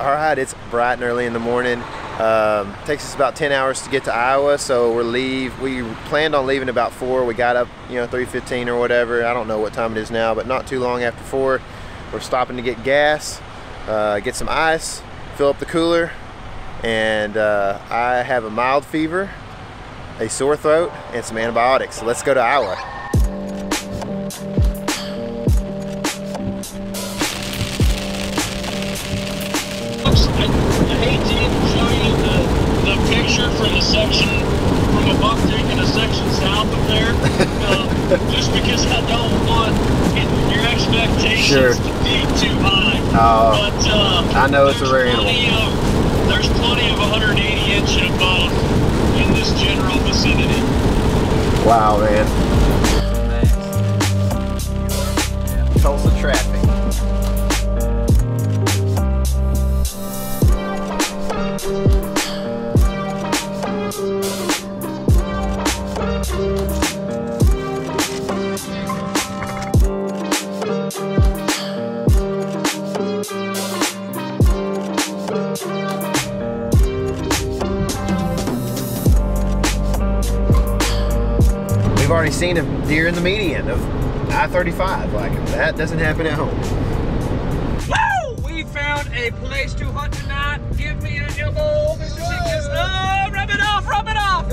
All right, it's bright and early in the morning. Takes us about 10 hours to get to Iowa, so we planned on leaving about 4. We got up, 3:15 or whatever. I don't know what time it is now, but not too long after 4. We're stopping to get gas, get some ice, fill up the cooler, and I have a mild fever, a sore throat, and some antibiotics. So let's go to Iowa. I hate to even show you the picture from the section, from a buck taking a section south of there, just because I don't want your expectations to be too high. But I know it's a rare animal. There's plenty of 180-inch and above in this general vicinity. Wow, man. Tulsa traffic. We've already seen a deer in the median of I-35. Like, that doesn't happen at home. Woo! We found a place to hunt tonight. Give me an elbow, Mr. Sickness. Oh, rub it off, rub it off!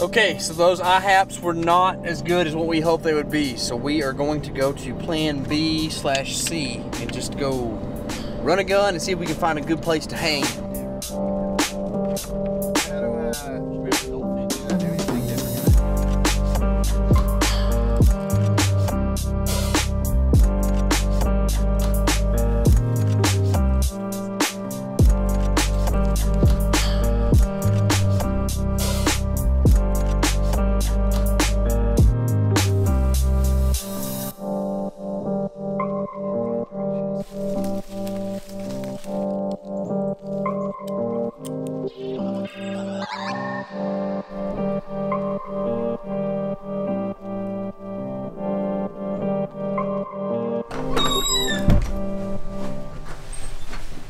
Okay, so those IHAPs were not as good as what we hoped they would be. So we are going to go to plan B/C and just go run a gun and see if we can find a good place to hang.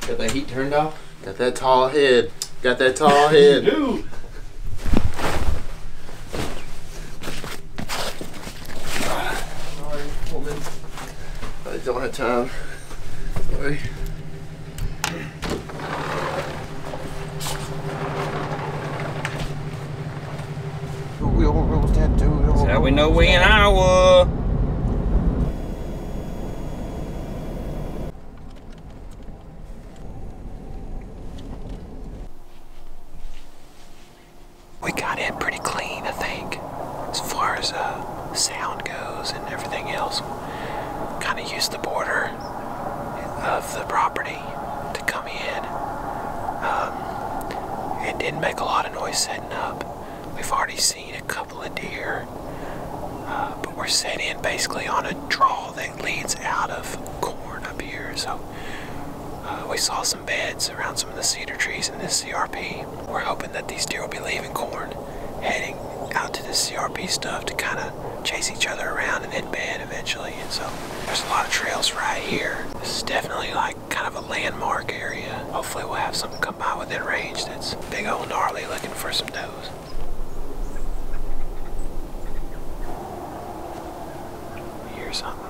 Got that heat turned off? Got that tall head. Got that tall head. Dude. Sorry, woman. I don't have time. Sorry. That's how we know we in Iowa. We got in pretty clean, I think, as far as sound goes and everything else. Kind of used the border of the property to come in. It didn't make a lot of noise setting up. We've already seen a couple of deer, but we're set in basically on a draw that leads out of corn up here. So we saw some beds around some of the cedar trees in this CRP. We're hoping that these deer will be leaving corn, heading out to the CRP stuff to kind of chase each other around and hit bed eventually. And so there's a lot of trails right here. This is definitely like kind of a landmark area. Hopefully we'll have something come by within range that's big old gnarly looking for some does. Here's something.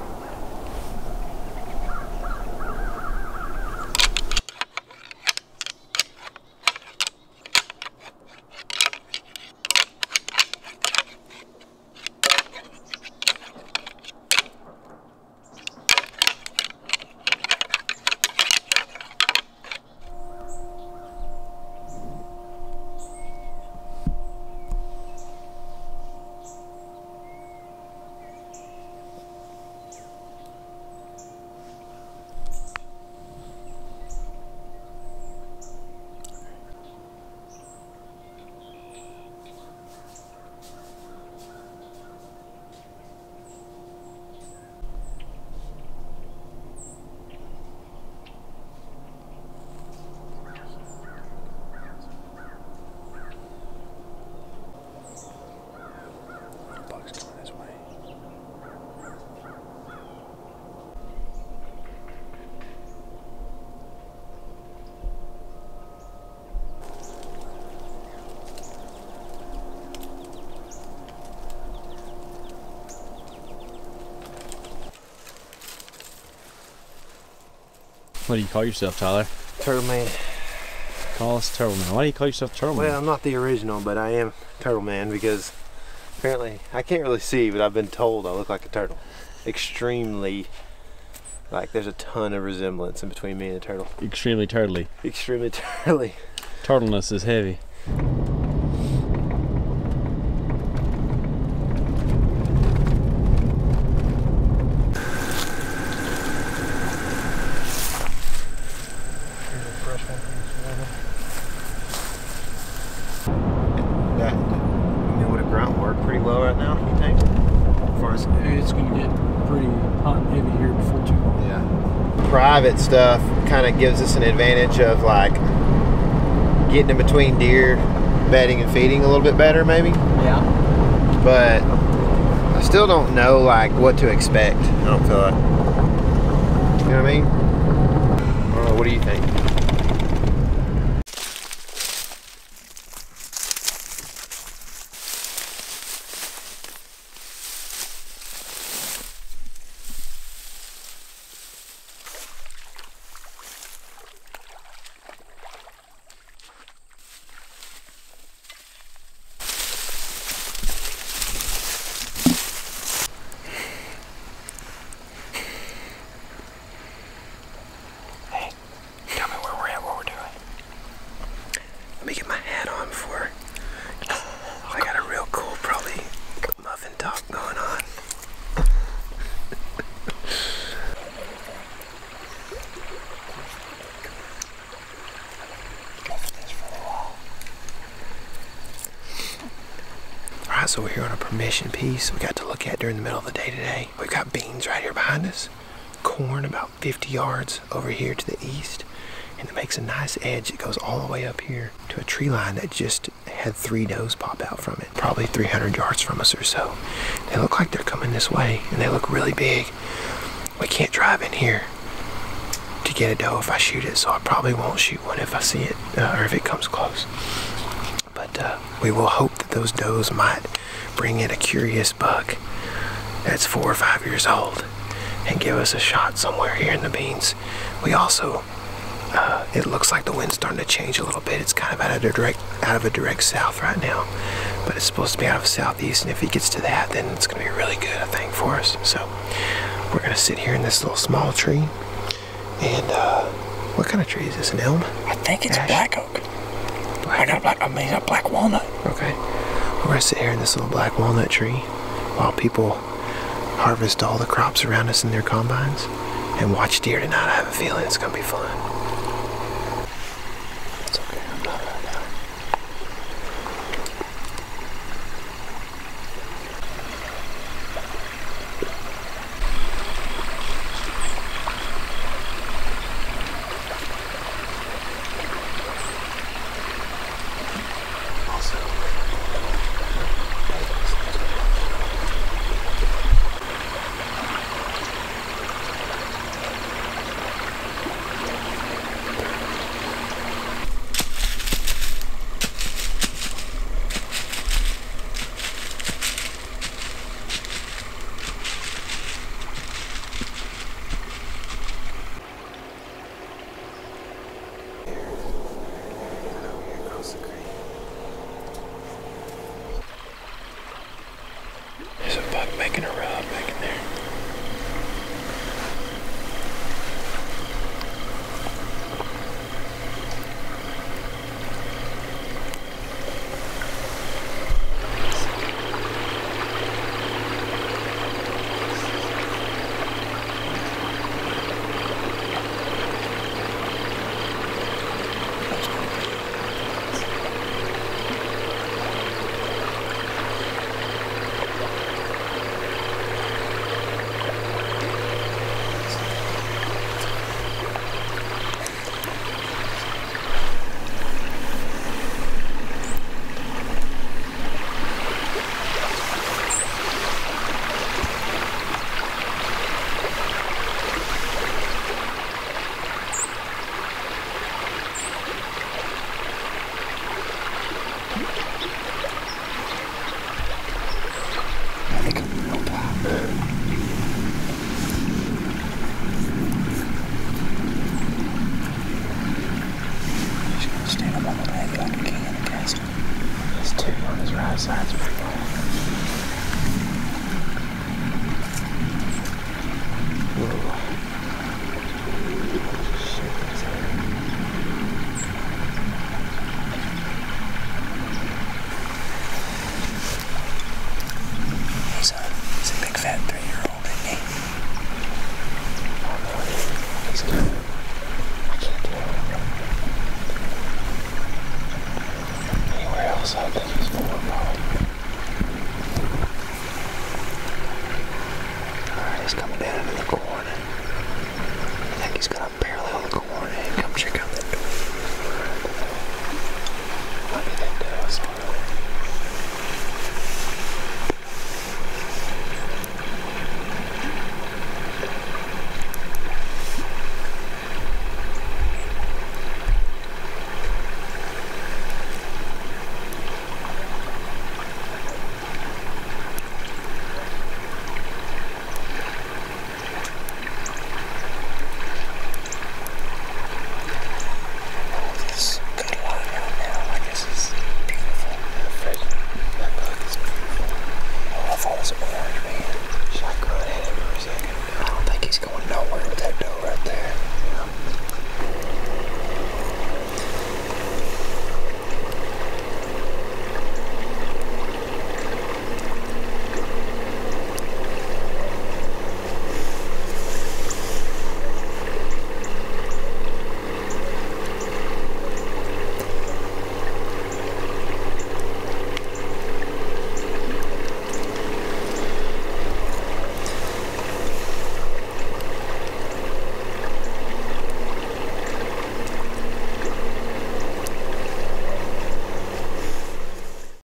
What do you call yourself, Tyler? Turtle Man. Call us Turtle Man. Why do you call yourself Turtle Man? Well, I'm not the original, but I am Turtle Man because apparently I can't really see, but I've been told I look like a turtle. Extremely, like there's a ton of resemblance in between me and a turtle. Extremely turtly. Extremely turtly. Turtleness is heavy. Would a grunt work pretty well right now, you think? As far as It's going to get pretty hot and heavy here before too long. yeah. Private stuff kind of gives us an advantage of like getting in between deer, bedding and feeding a little bit better maybe. Yeah. But I still don't know like what to expect. I don't feel like, you know what I mean? I don't know, what do you think? Let me get my hat on before. I got a real cool, probably muffin top going on. Alright, so we're here on a permission piece we got to look at during the middle of the day today. We've got beans right here behind us. Corn about 50 yards over here to the east. And it makes a nice edge that goes all the way up here to a tree line that just had 3 does pop out from it, probably 300 yards from us or so. They look like they're coming this way, and they look really big. We can't drive in here to get a doe if I shoot it, so I probably won't shoot one if I see it, or if it comes close. But we will hope that those does might bring in a curious buck that's 4 or 5 years old and give us a shot somewhere here in the beans. We also it looks like the wind's starting to change a little bit. It's kind of out of a direct south right now, but it's supposed to be out of southeast, and if it gets to that, then it's going to be really good, I think, for us. So we're going to sit here in this little small tree, and what kind of tree is this, an elm? I think it's Ash? black oak. A black walnut. Okay. We're going to sit here in this little black walnut tree while people harvest all the crops around us in their combines and watch deer tonight. I have a feeling it's going to be fun. It's okay, I'm not right now. There's a buck making a rub back in there. Right side's pretty good. Whoa.